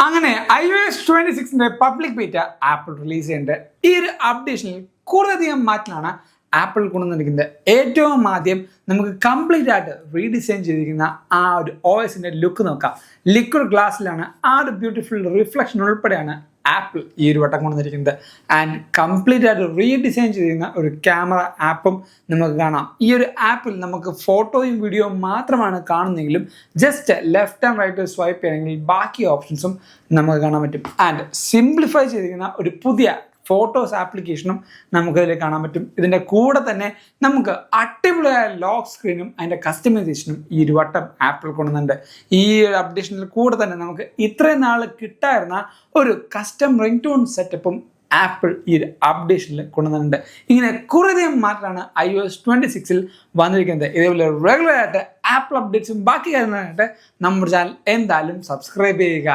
അങ്ങനെ iOS 26 public beta apple release ചെയ്യുന്നുണ്ട്. ഈ ഒരു അപ്ഡേഷനിൽ കൂടുതലധികം മാറ്റങ്ങളാണ് ആപ്പിൾ കൊണ്ടുവന്നിരിക്കുന്നത്. ഏറ്റവും ആദ്യം നമുക്ക് കംപ്ലീറ്റ് ആയിട്ട് റീഡിസൈൻ ചെയ്തിരിക്കുന്ന ആ ഒരു OSന്റെ ലുക്ക് നോക്കാം. ലിക്വിഡ് ഗ്ലാസ്സിലാണ് ആ ഒരു ബ്യൂട്ടിഫുൾ റിഫ്ലക്ഷൻ ഉൾപ്പെടെയാണ് ആപ്പിൾ ഈ ഒരു വട്ടം കൊണ്ടുവന്നിരിക്കുന്നത്. ആൻഡ് കംപ്ലീറ്റ് ആയിട്ട് റീഡിസൈൻ ചെയ്തിരുന്ന ഒരു ക്യാമറ ആപ്പും നമുക്ക് കാണാം. ഈ ഒരു ആപ്പിൽ നമുക്ക് ഫോട്ടോയും വീഡിയോയും മാത്രമാണ് കാണുന്നെങ്കിലും just left and right swipe ചെയ്യണമെങ്കിൽ ബാക്കി ഓപ്ഷൻസും നമുക്ക് കാണാൻ പറ്റും. ആൻഡ് സിംപ്ലിഫൈ ചെയ്തിരിക്കുന്ന ഒരു പുതിയ ഫോട്ടോസ് ആപ്ലിക്കേഷനും നമുക്കതിൽ കാണാൻ പറ്റും. ഇതിൻ്റെ കൂടെ തന്നെ നമുക്ക് അടിപൊളിയായ ലോക്ക് സ്ക്രീനും അതിൻ്റെ കസ്റ്റമൈസേഷനും ഈ ഒരു വട്ടം ആപ്പിൾ കൊണ്ടുവന്നുണ്ട്. ഈ ഒരു അപ്ഡേഷനിൽ കൂടെ തന്നെ നമുക്ക് ഇത്രയും നാൾ കിട്ടായിരുന്ന ഒരു കസ്റ്റം റിംഗ് ടോൺ സെറ്റപ്പും ആപ്പിൾ ഈ ഒരു അപ്ഡേഷനിൽ കൊണ്ടുവന്നിട്ടുണ്ട്. ഇങ്ങനെ കുറേയധികം മാറ്റമാണ് iOS 26 വന്നിരിക്കുന്നത്. ഇതേപോലെ റെഗുലർ ആയിട്ട് ആപ്പിൾ അപ്ഡേറ്റ്സും ബാക്കി കാര്യങ്ങളായിട്ട് നമ്മുടെ ചാനൽ എന്തായാലും സബ്സ്ക്രൈബ് ചെയ്യുക.